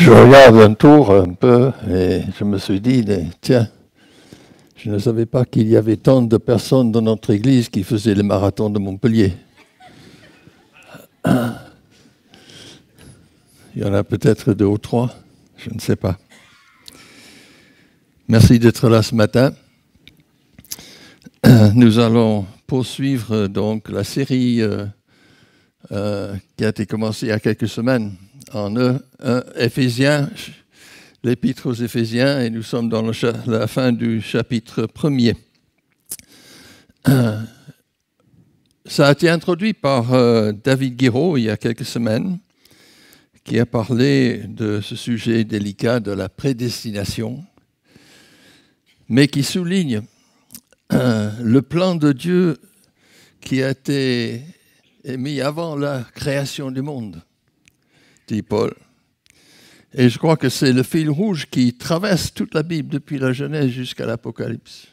Je regarde un tour un peu et je me suis dit, tiens, je ne savais pas qu'il y avait tant de personnes dans notre église qui faisaient le marathon de Montpellier. Il y en a peut-être 2 ou 3, je ne sais pas. Merci d'être là ce matin. Nous allons poursuivre donc la série qui a été commencée il y a quelques semaines en Éphésiens, l'épître aux Éphésiens, et nous sommes dans la fin du chapitre 1er. Ça a été introduit par David Guiraud il y a quelques semaines, qui a parlé de ce sujet délicat de la prédestination, mais qui souligne le plan de Dieu qui a été émis avant la création du monde, dit Paul. Et je crois que c'est le fil rouge qui traverse toute la Bible, depuis la Genèse jusqu'à l'Apocalypse.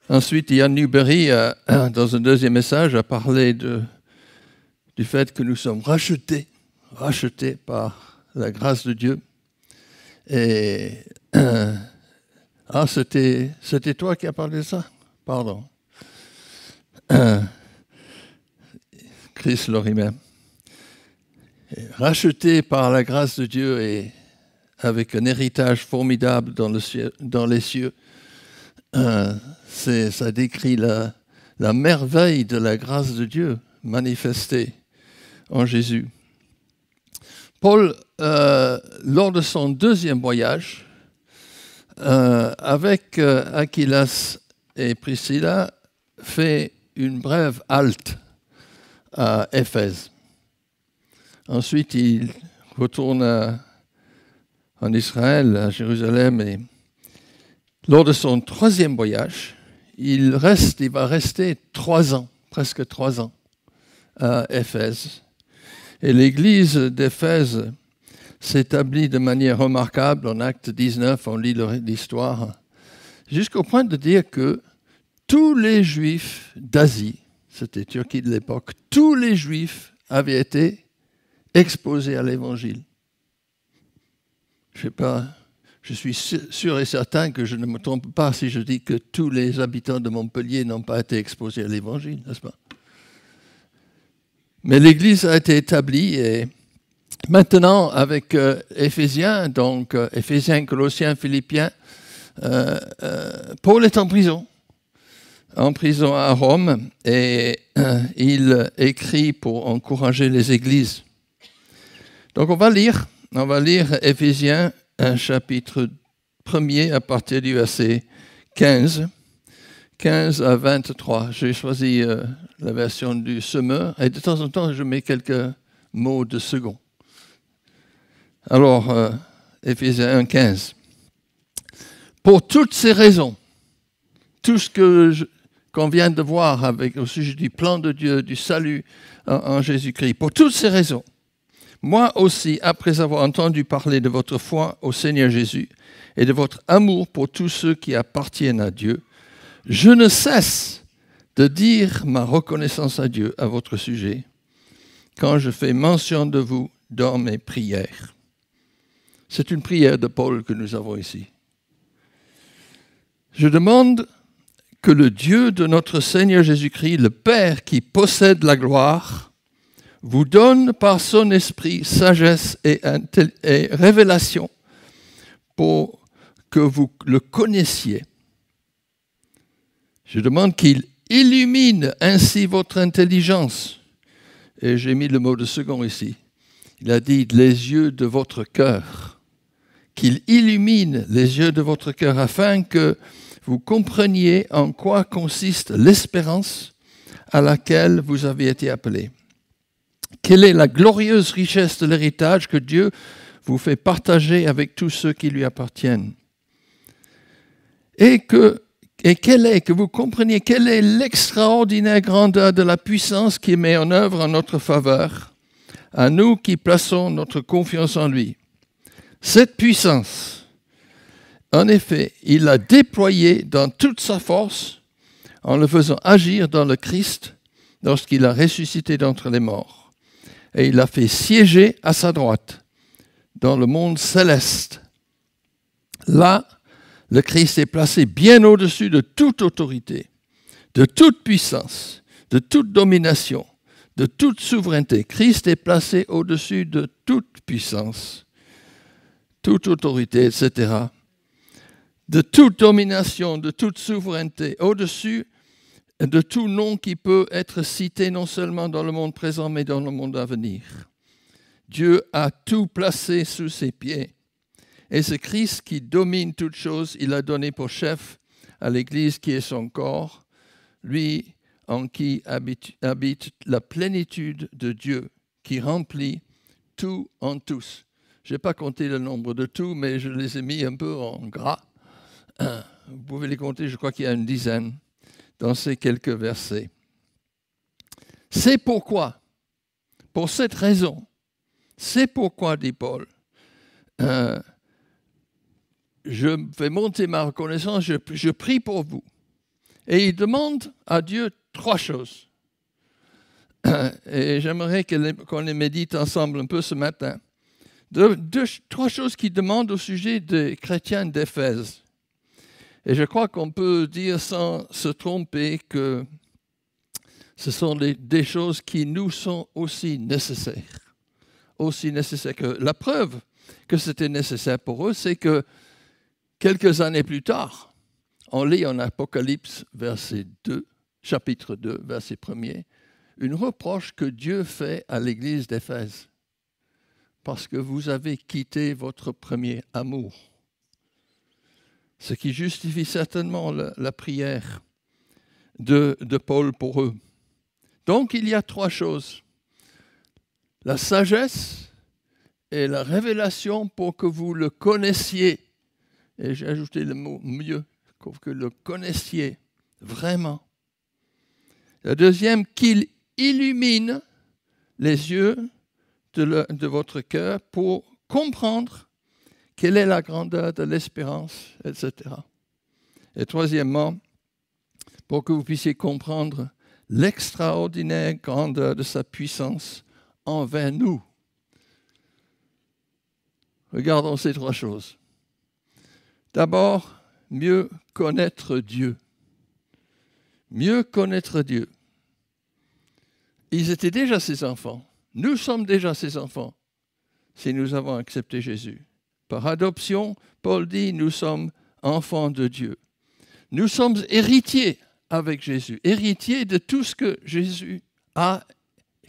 Ensuite, Ian Newberry, dans un deuxième message, a parlé du fait que nous sommes rachetés par la grâce de Dieu. Et c'était toi qui as parlé de ça? Pardon. Chris Lorimer. Rachetés par la grâce de Dieu et avec un héritage formidable dans les cieux, ça décrit la merveille de la grâce de Dieu manifestée en Jésus. Paul, lors de son deuxième voyage, avec Aquilas et Priscilla, fait une brève halte à Éphèse. Ensuite, il retourne en Israël, à Jérusalem, et lors de son troisième voyage, il va rester 3 ans, presque 3 ans, à Éphèse. Et l'église d'Éphèse s'établit de manière remarquable. En Acte 19, on lit l'histoire, jusqu'au point de dire que tous les Juifs d'Asie, c'était Turquie de l'époque, tous les Juifs avaient été exposés à l'Évangile. Je ne sais pas, je suis sûr et certain que je ne me trompe pas si je dis que tous les habitants de Montpellier n'ont pas été exposés à l'Évangile, n'est-ce pas? Mais l'Église a été établie et maintenant avec Éphésiens, donc Éphésiens, Colossiens, Philippiens, Paul est en prison à Rome, et il écrit pour encourager les églises. Donc on va lire Éphésiens, chapitre 1er, à partir du verset 15 à 23. J'ai choisi la version du semeur, et de temps en temps, je mets quelques mots de second. Alors, Éphésiens 1, 15. Pour toutes ces raisons, tout ce qu'on vient de voir au sujet du plan de Dieu, du salut en Jésus-Christ, pour toutes ces raisons, moi aussi, après avoir entendu parler de votre foi au Seigneur Jésus et de votre amour pour tous ceux qui appartiennent à Dieu, je ne cesse de dire ma reconnaissance à Dieu à votre sujet quand je fais mention de vous dans mes prières. C'est une prière de Paul que nous avons ici. Je demande que le Dieu de notre Seigneur Jésus-Christ, le Père qui possède la gloire, vous donne par son esprit sagesse et révélation pour que vous le connaissiez. Je demande qu'il illumine ainsi votre intelligence. Et j'ai mis le mot de second ici. Il a dit les yeux de votre cœur. Qu'il illumine les yeux de votre cœur afin que vous compreniez en quoi consiste l'espérance à laquelle vous avez été appelés. Quelle est la glorieuse richesse de l'héritage que Dieu vous fait partager avec tous ceux qui lui appartiennent. Et que vous compreniez quelle est l'extraordinaire grandeur de la puissance qui met en œuvre en notre faveur, à nous qui plaçons notre confiance en lui. Cette puissance, en effet, il l'a déployée dans toute sa force en le faisant agir dans le Christ lorsqu'il a ressuscité d'entre les morts. Et il l'a fait siéger à sa droite, dans le monde céleste. Là, le Christ est placé bien au-dessus de toute autorité, de toute puissance, de toute domination, de toute souveraineté. Christ est placé au-dessus de toute puissance, toute autorité, etc. De toute domination, de toute souveraineté, au-dessus de tout nom qui peut être cité non seulement dans le monde présent, mais dans le monde à venir. Dieu a tout placé sous ses pieds. Et ce Christ qui domine toutes choses, il a donné pour chef à l'Église qui est son corps, lui en qui habite la plénitude de Dieu, qui remplit tout en tous. Je n'ai pas compté le nombre de tout, mais je les ai mis un peu en gras. Vous pouvez les compter, je crois qu'il y a une dizaine dans ces quelques versets. C'est pourquoi, pour cette raison, c'est pourquoi, dit Paul, je vais monter ma reconnaissance, je prie pour vous. Et il demande à Dieu 3 choses. Et j'aimerais qu'on les médite ensemble un peu ce matin. 3 choses qu'il demande au sujet des chrétiens d'Éphèse. Et je crois qu'on peut dire sans se tromper que ce sont des choses qui nous sont aussi nécessaires. Aussi nécessaires que la preuve que c'était nécessaire pour eux, c'est que quelques années plus tard, on lit en Apocalypse chapitre 2, verset 1er, une reproche que Dieu fait à l'église d'Éphèse. Parce que vous avez quitté votre premier amour. Ce qui justifie certainement la prière de Paul pour eux. Donc il y a 3 choses. La sagesse et la révélation pour que vous le connaissiez. Et j'ai ajouté le mot mieux, pour que le connaissiez vraiment. La deuxième, qu'il illumine les yeux de votre cœur pour comprendre quelle est la grandeur de l'espérance, etc. Et troisièmement, pour que vous puissiez comprendre l'extraordinaire grandeur de sa puissance envers nous. Regardons ces 3 choses. D'abord, mieux connaître Dieu. Mieux connaître Dieu. Ils étaient déjà ses enfants. Nous sommes déjà ses enfants si nous avons accepté Jésus. Par adoption, Paul dit, nous sommes enfants de Dieu. Nous sommes héritiers avec Jésus, héritiers de tout ce que Jésus a,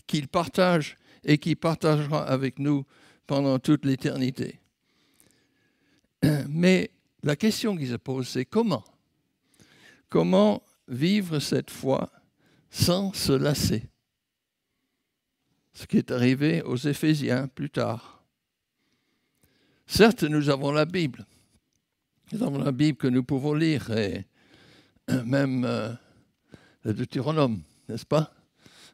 qu'il partage et qu'il partagera avec nous pendant toute l'éternité. Mais la question qui se pose, c'est comment? Comment vivre cette foi sans se lasser? Ce qui est arrivé aux Éphésiens plus tard. Certes, nous avons la Bible. Nous avons la Bible que nous pouvons lire, et même le Deutéronome, n'est-ce pas?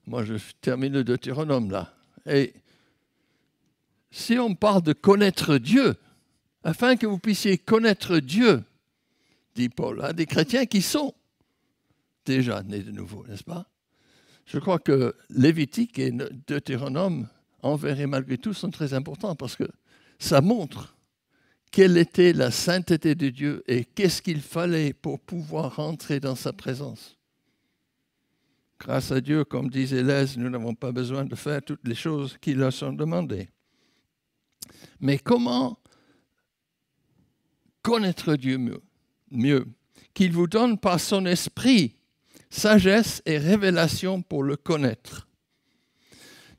Moi, je termine le Deutéronome là. Et si on parle de connaître Dieu, afin que vous puissiez connaître Dieu, dit Paul, à des chrétiens qui sont déjà nés de nouveau, n'est-ce pas? Je crois que Lévitique et Deutéronome, envers et malgré tout, sont très importants parce que ça montre quelle était la sainteté de Dieu et qu'est-ce qu'il fallait pour pouvoir rentrer dans sa présence. Grâce à Dieu, comme disait Lez, nous n'avons pas besoin de faire toutes les choses qui leur sont demandées. Mais comment connaître Dieu mieux? Qu'il vous donne par son esprit sagesse et révélation pour le connaître.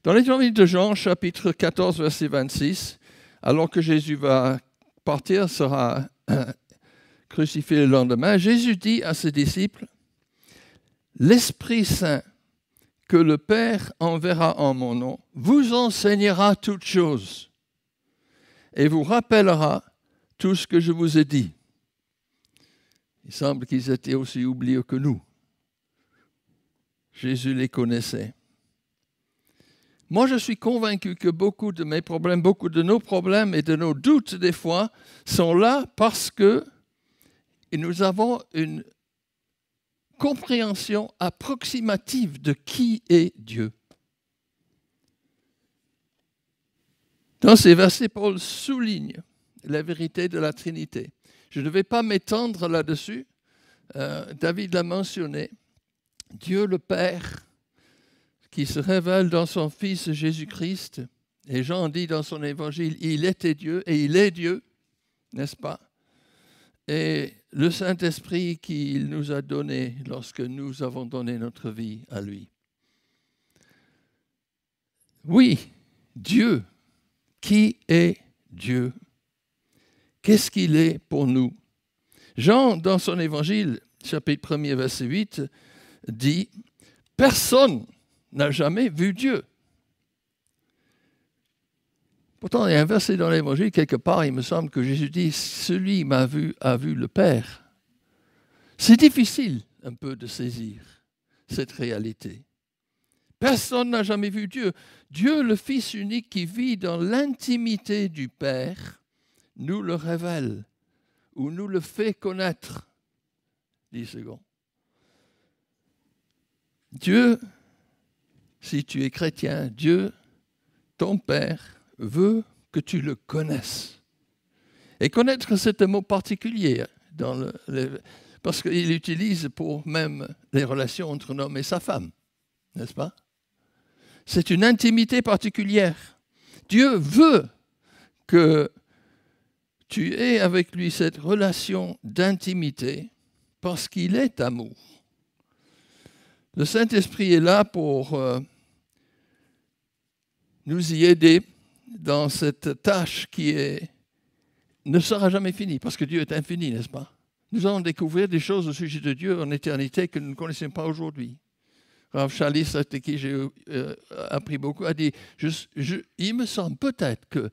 Dans l'Évangile de Jean, chapitre 14, verset 26, alors que Jésus va partir, sera crucifié le lendemain, Jésus dit à ses disciples, « L'Esprit Saint que le Père enverra en mon nom vous enseignera toutes choses et vous rappellera tout ce que je vous ai dit. » Il semble qu'ils étaient aussi oubliés que nous. Jésus les connaissait. Moi, je suis convaincu que beaucoup de mes problèmes, beaucoup de nos problèmes et de nos doutes des fois sont là parce que nous avons une compréhension approximative de qui est Dieu. Dans ces versets, Paul souligne la vérité de la Trinité. Je ne vais pas m'étendre là-dessus. David l'a mentionné. Dieu le Père, qui se révèle dans son Fils Jésus-Christ. Et Jean dit dans son évangile, il était Dieu et il est Dieu, n'est-ce pas? Et le Saint-Esprit qu'il nous a donné lorsque nous avons donné notre vie à lui. Oui, Dieu. Qui est Dieu? Qu'est-ce qu'il est pour nous? Jean, dans son évangile, chapitre 1er, verset 8, dit « Personne n'a jamais vu Dieu ». Pourtant, il y a un verset dans l'évangile, quelque part, il me semble que Jésus dit « Celui qui m'a vu a vu le Père ». C'est difficile un peu de saisir cette réalité. Personne n'a jamais vu Dieu. Dieu, le Fils unique qui vit dans l'intimité du Père, nous le révèle ou nous le fait connaître. 10 secondes. Dieu, si tu es chrétien, Dieu, ton Père, veut que tu le connaisses. Et connaître, c'est un mot particulier parce qu'il l'utilise pour même les relations entre un homme et sa femme, n'est-ce pas? C'est une intimité particulière. Dieu veut que tu aies avec lui cette relation d'intimité parce qu'il est amour. Le Saint-Esprit est là pour nous y aider dans cette tâche qui ne sera jamais finie, parce que Dieu est infini, n'est-ce pas? Nous allons découvrir des choses au sujet de Dieu en éternité que nous ne connaissons pas aujourd'hui. Rav Chalice, avec qui j'ai appris beaucoup, a dit il me semble peut-être que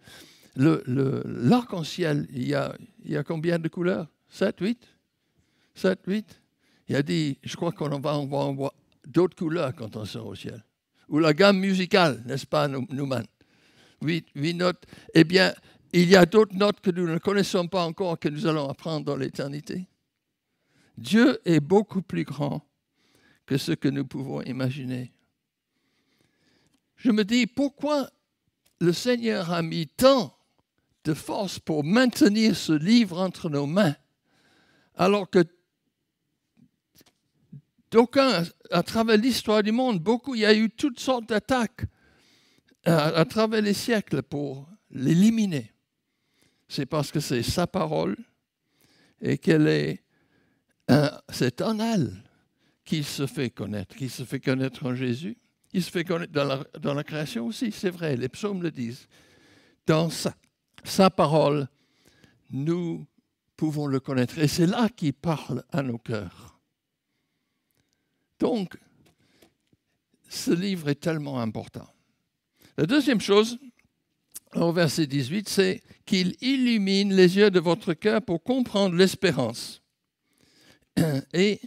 l'arc-en-ciel, il y a combien de couleurs? 7, 8? 7, 8? Il a dit, je crois qu'on va en voir d'autres couleurs quand on sort au ciel. Ou la gamme musicale, n'est-ce pas, Newman? 8 notes. Eh bien, il y a d'autres notes que nous ne connaissons pas encore, que nous allons apprendre dans l'éternité. Dieu est beaucoup plus grand que ce que nous pouvons imaginer. Je me dis, pourquoi le Seigneur a mis tant de force pour maintenir ce livre entre nos mains, alors que d'aucuns, à travers l'histoire du monde, il y a eu toutes sortes d'attaques à travers les siècles pour l'éliminer. C'est parce que c'est sa parole et c'est en elle qu'il se fait connaître en Jésus. Il se fait connaître dans la création aussi, c'est vrai, les psaumes le disent. Dans sa parole, nous pouvons le connaître. Et c'est là qu'il parle à nos cœurs. Donc, ce livre est tellement important. La deuxième chose, au verset 18, c'est qu'il illumine les yeux de votre cœur pour comprendre l'espérance. Et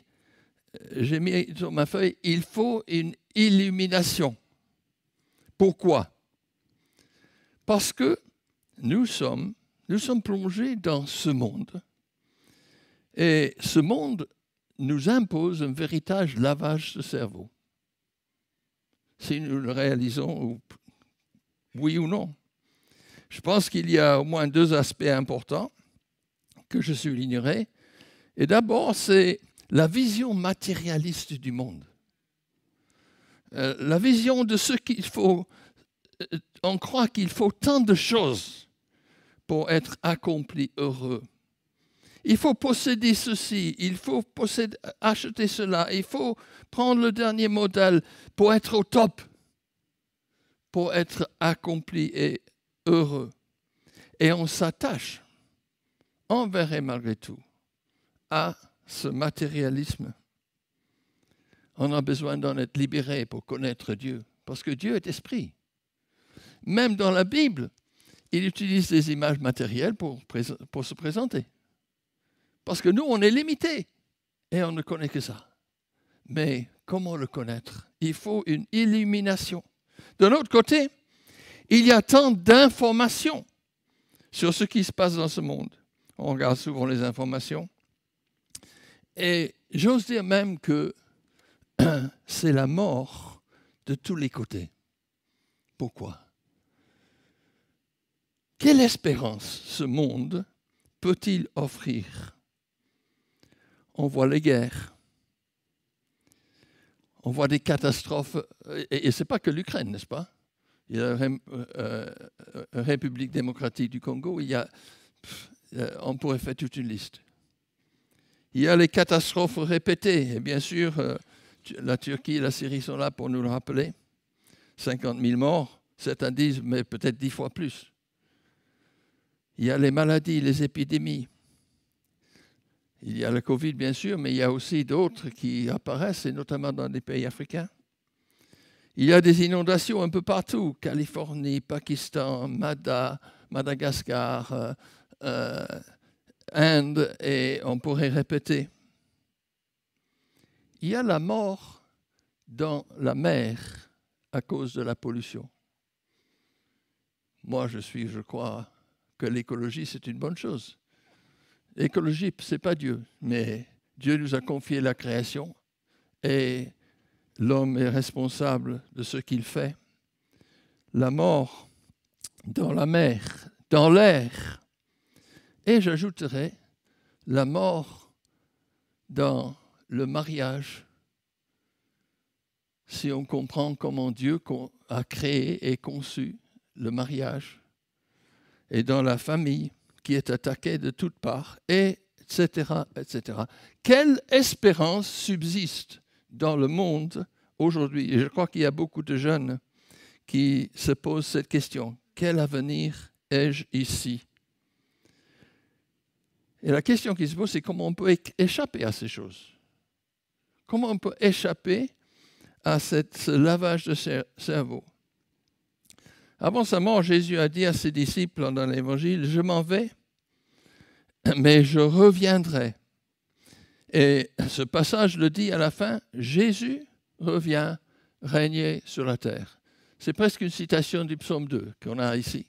j'ai mis sur ma feuille, il faut une illumination. Pourquoi? Parce que nous sommes plongés dans ce monde. Et ce monde nous impose un véritable lavage de cerveau. Si nous le réalisons, oui ou non. Je pense qu'il y a au moins 2 aspects importants que je soulignerai. Et d'abord, c'est la vision matérialiste du monde. La vision de ce qu'il faut. On croit qu'il faut tant de choses pour être accompli, heureux. Il faut posséder ceci, il faut acheter cela, il faut prendre le dernier modèle pour être au top, pour être accompli et heureux. Et on s'attache, envers et malgré tout, à ce matérialisme. On a besoin d'en être libéré pour connaître Dieu, parce que Dieu est esprit. Même dans la Bible, il utilise des images matérielles pour se présenter. Parce que nous, on est limités et on ne connaît que ça. Mais comment le connaître? Il faut une illumination. De l'autre côté, il y a tant d'informations sur ce qui se passe dans ce monde. On regarde souvent les informations. Et j'ose dire même que c'est la mort de tous les côtés. Pourquoi? Quelle espérance ce monde peut-il offrir? On voit les guerres, on voit des catastrophes, et ce n'est pas que l'Ukraine, n'est-ce pas? Il y a la République démocratique du Congo, on pourrait faire toute une liste. Il y a les catastrophes répétées, et bien sûr, la Turquie et la Syrie sont là pour nous le rappeler. 50 000 morts, certains disent, mais peut-être 10 fois plus. Il y a les maladies, les épidémies. Il y a le Covid, bien sûr, mais il y a aussi d'autres qui apparaissent, et notamment dans des pays africains. Il y a des inondations un peu partout, Californie, Pakistan, Madagascar, Inde, et on pourrait répéter. Il y a la mort dans la mer à cause de la pollution. Moi, je crois que l'écologie, c'est une bonne chose. L'écologie, ce n'est pas Dieu, mais Dieu nous a confié la création et l'homme est responsable de ce qu'il fait. La mort dans la mer, dans l'air, et j'ajouterais la mort dans le mariage, si on comprend comment Dieu a créé et conçu le mariage, et dans la famille qui est attaquée de toutes parts, etc., etc. Quelle espérance subsiste dans le monde aujourd'hui? Et je crois qu'il y a beaucoup de jeunes qui se posent cette question. Quel avenir ai-je ici? Et la question qui se pose, c'est comment on peut échapper à ces choses? Comment on peut échapper à ce lavage de cerveau? Avant sa mort, Jésus a dit à ses disciples dans l'Évangile, « Je m'en vais, mais je reviendrai. » Et ce passage le dit à la fin, Jésus revient régner sur la terre. C'est presque une citation du psaume 2 qu'on a ici,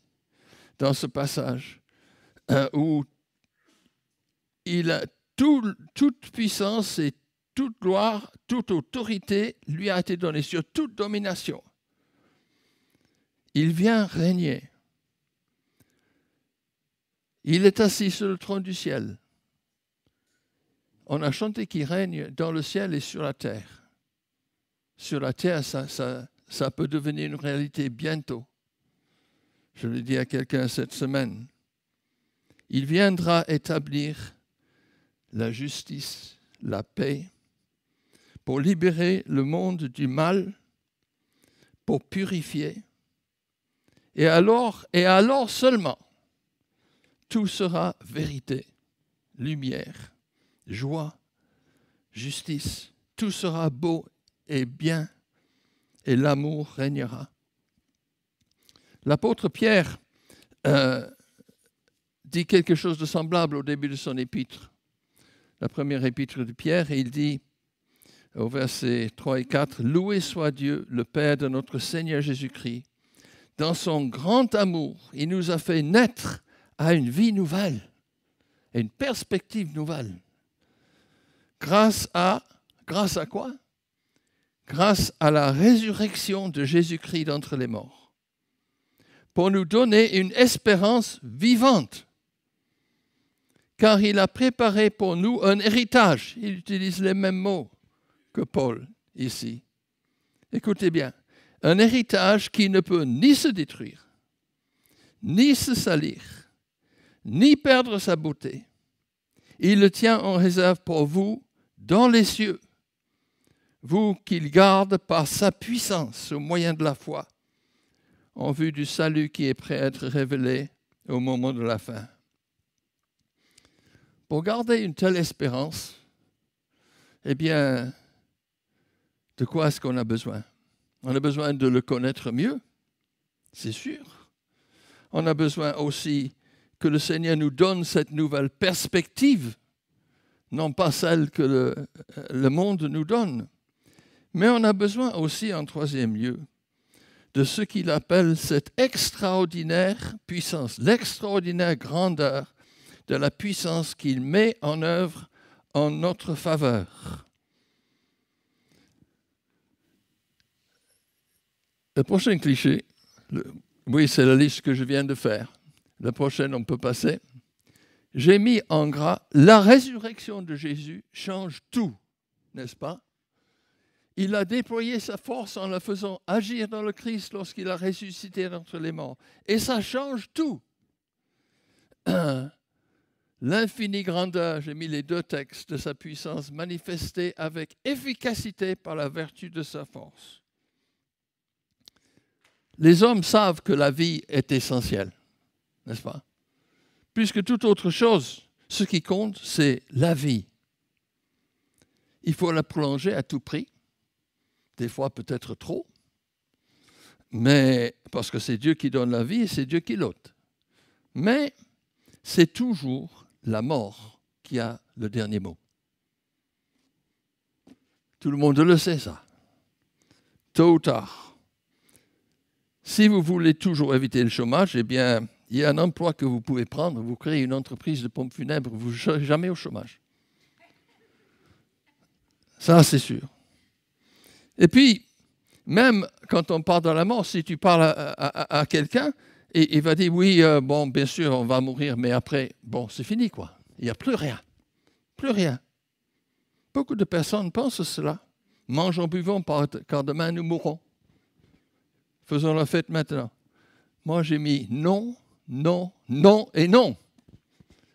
dans ce passage, où il a toute puissance et toute gloire, toute autorité lui a été donnée sur toute domination. Il vient régner. Il est assis sur le trône du ciel. On a chanté qu'il règne dans le ciel et sur la terre. Sur la terre, ça peut devenir une réalité bientôt. Je l'ai dit à quelqu'un cette semaine. Il viendra établir la justice, la paix, pour libérer le monde du mal, pour purifier. Et alors seulement, tout sera vérité, lumière, joie, justice. Tout sera beau et bien, et l'amour régnera. L'apôtre Pierre dit quelque chose de semblable au début de son épître. La première épître de Pierre, et il dit au verset 3 et 4, « Loué soit Dieu, le Père de notre Seigneur Jésus-Christ. Dans son grand amour, il nous a fait naître à une vie nouvelle, à une perspective nouvelle. Grâce à quoi? Grâce à la résurrection de Jésus-Christ d'entre les morts, pour nous donner une espérance vivante. Car il a préparé pour nous un héritage. » Il utilise les mêmes mots que Paul ici. Écoutez bien. Un héritage qui ne peut ni se détruire, ni se salir, ni perdre sa beauté. Il le tient en réserve pour vous dans les cieux, vous qu'il garde par sa puissance au moyen de la foi, en vue du salut qui est prêt à être révélé au moment de la fin. Pour garder une telle espérance, eh bien, de quoi est-ce qu'on a besoin? On a besoin de le connaître mieux, c'est sûr. On a besoin aussi que le Seigneur nous donne cette nouvelle perspective, non pas celle que le monde nous donne. Mais on a besoin aussi, en troisième lieu, de ce qu'il appelle cette extraordinaire puissance, l'extraordinaire grandeur de la puissance qu'il met en œuvre en notre faveur. Le prochain cliché, oui, c'est la liste que je viens de faire. La prochaine, on peut passer. J'ai mis en gras, la résurrection de Jésus change tout, n'est-ce pas? Il a déployé sa force en la faisant agir dans le Christ lorsqu'il a ressuscité d'entre les morts. Et ça change tout. L'infinie grandeur, j'ai mis les deux textes, de sa puissance manifestée avec efficacité par la vertu de sa force. Les hommes savent que la vie est essentielle, n'est-ce pas? Plus que toute autre chose, ce qui compte, c'est la vie. Il faut la prolonger à tout prix, des fois peut-être trop, mais parce que c'est Dieu qui donne la vie et c'est Dieu qui l'ôte. Mais c'est toujours la mort qui a le dernier mot. Tout le monde le sait, ça. Tôt ou tard. Si vous voulez toujours éviter le chômage, eh bien, il y a un emploi que vous pouvez prendre. Vous créez une entreprise de pompes funèbres, vous ne serez jamais au chômage. Ça, c'est sûr. Et puis, même quand on parle de la mort, si tu parles à quelqu'un, et il va dire, oui, bon, bien sûr, on va mourir, mais après, bon, c'est fini, quoi. Il n'y a plus rien. Plus rien. Beaucoup de personnes pensent cela. Mangeons, buvons, car demain nous mourrons. Faisons la fête maintenant. Moi, j'ai mis non, non, non et non.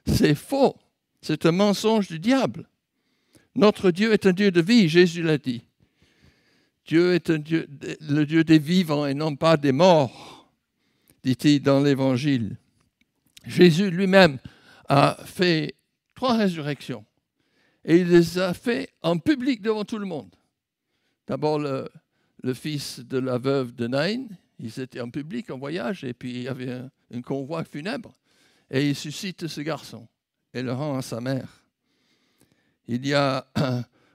C'est faux. C'est un mensonge du diable. Notre Dieu est un Dieu de vie, Jésus l'a dit. Dieu est le Dieu des vivants et non pas des morts, dit-il dans l'Évangile. Jésus lui-même a fait 3 résurrections et il les a fait en public devant tout le monde. D'abord, le fils de la veuve de Naïn, ils étaient en public, en voyage, et puis il y avait un convoi funèbre et il suscite ce garçon et le rend à sa mère. Il y a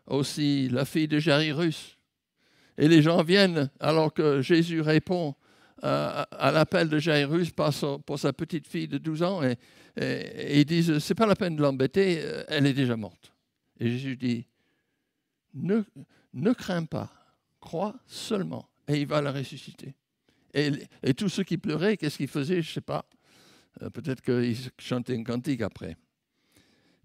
aussi la fille de Jairus. Et les gens viennent alors que Jésus répond à l'appel de Jairus pour sa petite fille de 12 ans et ils disent, c'est pas la peine de l'embêter, elle est déjà morte. Et Jésus dit, ne crains pas, crois seulement et il va la ressusciter. Et tous ceux qui pleuraient, qu'est-ce qu'ils faisaient? Je ne sais pas. Peut-être qu'ils chantaient un cantique après.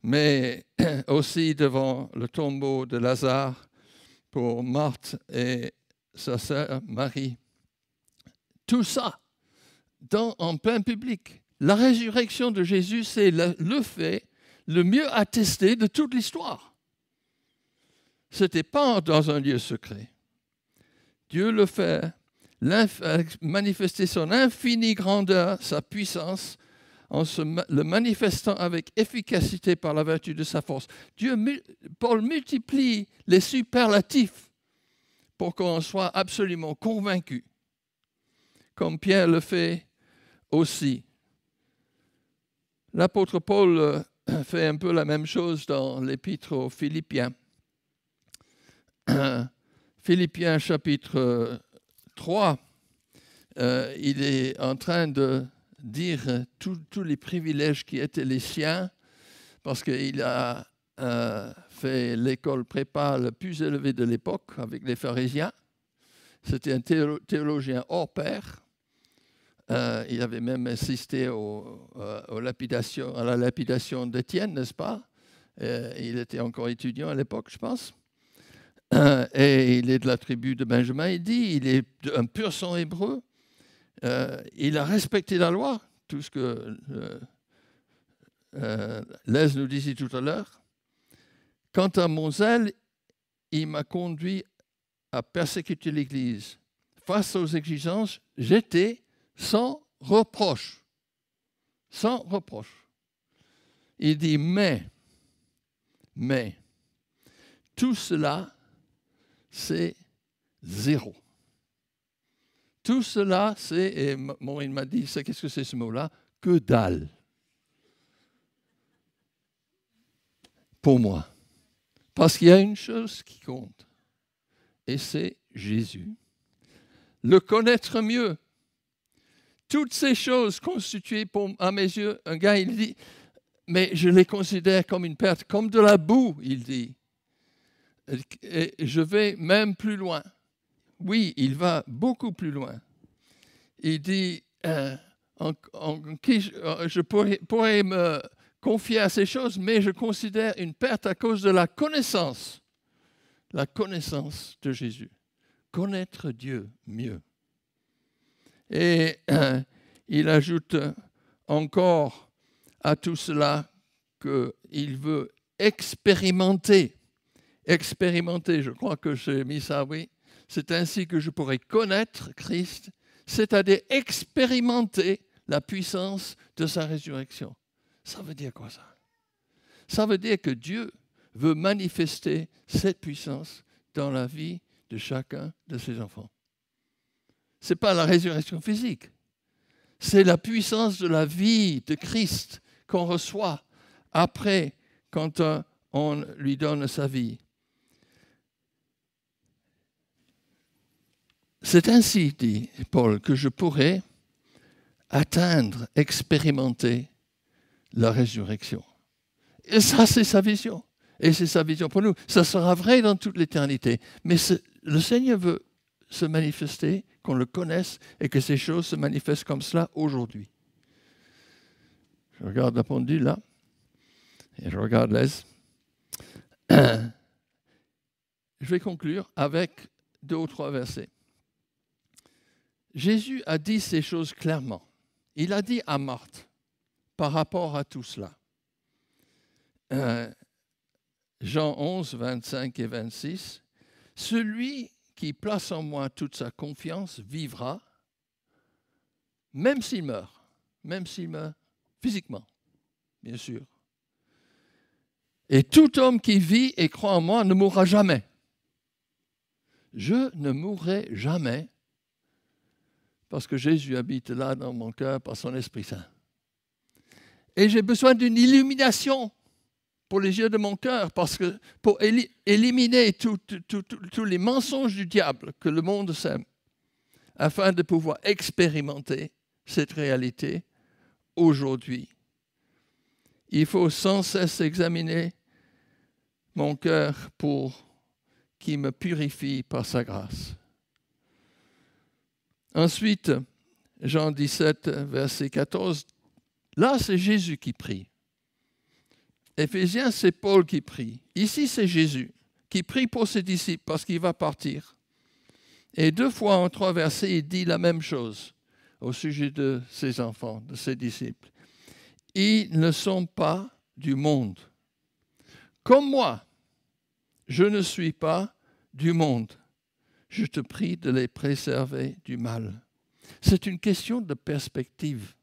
Mais aussi devant le tombeau de Lazare pour Marthe et sa sœur Marie. Tout ça en plein public. La résurrection de Jésus, c'est le fait le mieux attesté de toute l'histoire. Ce n'était pas dans un lieu secret. Dieu le fait, manifester son infinie grandeur, sa puissance, en le manifestant avec efficacité par la vertu de sa force. Paul multiplie les superlatifs pour qu'on soit absolument convaincu, comme Pierre le fait aussi. L'apôtre Paul fait un peu la même chose dans l'épître aux Philippiens. Philippiens chapitre 3, il est en train de dire tous les privilèges qui étaient les siens, parce qu'il a fait l'école prépa le plus élevée de l'époque avec les pharisiens. C'était un théologien hors pair. Il avait même assisté à la lapidation d'Étienne, n'est-ce pas? Il était encore étudiant à l'époque, je pense. Et il est de la tribu de Benjamin, il est un pur sang hébreu. Il a respecté la loi, tout ce que Lez nous disait tout à l'heure. Quant à mon zèle, il m'a conduit à persécuter l'Église. Face aux exigences, j'étais sans reproche. Sans reproche. Il dit, mais, tout cela, c'est zéro. Tout cela, et Maureen m'a dit, qu'est-ce que c'est ce mot-là? Que dalle. Pour moi. Parce qu'il y a une chose qui compte, et c'est Jésus. Le connaître mieux. Toutes ces choses constituées à mes yeux, un gars, il dit, mais je les considère comme une perte, comme de la boue, il dit. Et je vais même plus loin. Oui, il va beaucoup plus loin. Il dit, en qui je pourrais me confier à ces choses, mais je considère une perte à cause de la connaissance de Jésus. Connaître Dieu mieux. Et il ajoute encore à tout cela qu'il veut expérimenter. Expérimenter, je crois que j'ai mis ça, oui. C'est ainsi que je pourrais connaître Christ, c'est-à-dire expérimenter la puissance de sa résurrection. Ça veut dire quoi ça? Ça veut dire que Dieu veut manifester cette puissance dans la vie de chacun de ses enfants. Ce n'est pas la résurrection physique, c'est la puissance de la vie de Christ qu'on reçoit après quand on lui donne sa vie. C'est ainsi, dit Paul, que je pourrais atteindre, expérimenter la résurrection. Et ça, c'est sa vision. Et c'est sa vision pour nous. Ça sera vrai dans toute l'éternité. Mais le Seigneur veut se manifester, qu'on le connaisse et que ces choses se manifestent comme cela aujourd'hui. Je regarde la pendule là. Et je regarde l'aise. Je vais conclure avec 2 ou 3 versets. Jésus a dit ces choses clairement. Il a dit à Marthe, par rapport à tout cela, Jean 11, 25 et 26, « Celui qui place en moi toute sa confiance vivra, même s'il meurt physiquement, bien sûr. Et tout homme qui vit et croit en moi ne mourra jamais. Je ne mourrai jamais, parce que Jésus habite là dans mon cœur par son Esprit Saint. Et j'ai besoin d'une illumination pour les yeux de mon cœur, parce que pour éliminer tous les mensonges du diable que le monde sème, afin de pouvoir expérimenter cette réalité aujourd'hui. Il faut sans cesse examiner mon cœur pour qu'il me purifie par sa grâce. Ensuite, Jean 17, verset 14, là c'est Jésus qui prie. Éphésiens, c'est Paul qui prie. Ici, c'est Jésus qui prie pour ses disciples parce qu'il va partir. Et 2 fois en 3 versets, il dit la même chose au sujet de ses enfants, de ses disciples. Ils ne sont pas du monde. Comme moi, je ne suis pas du monde. Je te prie de les préserver du mal. C'est une question de perspective.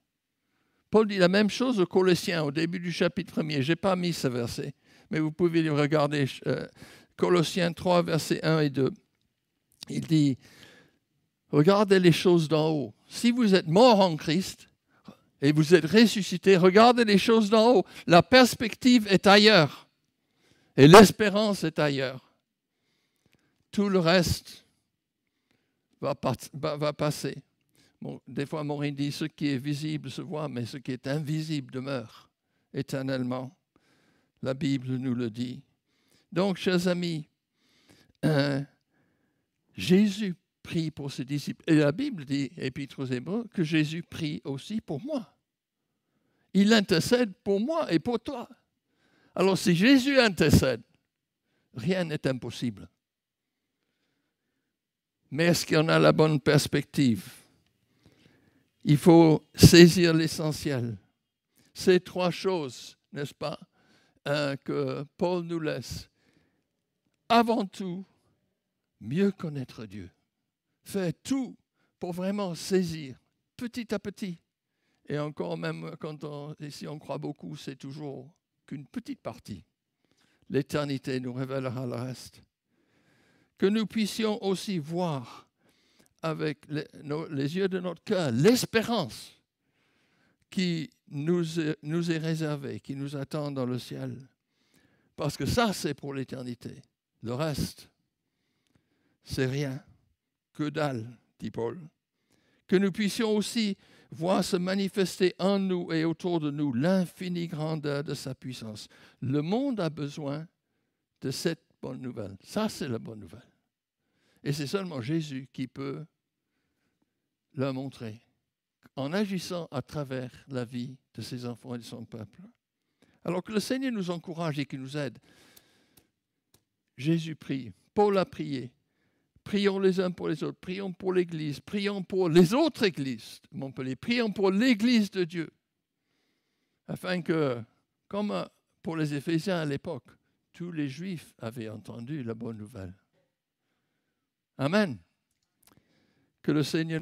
Paul dit la même chose aux Colossiens au début du chapitre 1er. Je n'ai pas mis ce verset, mais vous pouvez le regarder. Colossiens 3, versets 1 et 2. Il dit, regardez les choses d'en haut. Si vous êtes mort en Christ et vous êtes ressuscité, regardez les choses d'en haut. La perspective est ailleurs et l'espérance est ailleurs. Tout le reste va passer. Bon, des fois, Maureen dit, ce qui est visible se voit, mais ce qui est invisible demeure éternellement. La Bible nous le dit. Donc, chers amis, Jésus prie pour ses disciples. Et la Bible dit, Épître aux Hébreux, que Jésus prie aussi pour moi. Il intercède pour moi et pour toi. Alors, si Jésus intercède, rien n'est impossible. Mais est-ce qu'on a la bonne perspective? Il faut saisir l'essentiel. Ces 3 choses, n'est-ce pas, que Paul nous laisse. Avant tout, mieux connaître Dieu. Faire tout pour vraiment saisir, petit à petit. Et encore même, ici on croit beaucoup, c'est toujours qu'une petite partie. L'éternité nous révélera le reste. Que nous puissions aussi voir avec les yeux de notre cœur l'espérance qui nous est réservée, qui nous attend dans le ciel. Parce que ça, c'est pour l'éternité. Le reste, c'est rien, que dalle, dit Paul. Que nous puissions aussi voir se manifester en nous et autour de nous l'infinie grandeur de sa puissance. Le monde a besoin de cette bonne nouvelle. Ça, c'est la bonne nouvelle. Et c'est seulement Jésus qui peut leur montrer en agissant à travers la vie de ses enfants et de son peuple. Alors que le Seigneur nous encourage et qu'il nous aide, Jésus prie, Paul a prié. Prions les uns pour les autres, prions pour l'Église, prions pour les autres églises de Montpellier, prions pour l'Église de Dieu, afin que, comme pour les Éphésiens à l'époque, tous les Juifs avaient entendu la bonne nouvelle. Amen. Que le Seigneur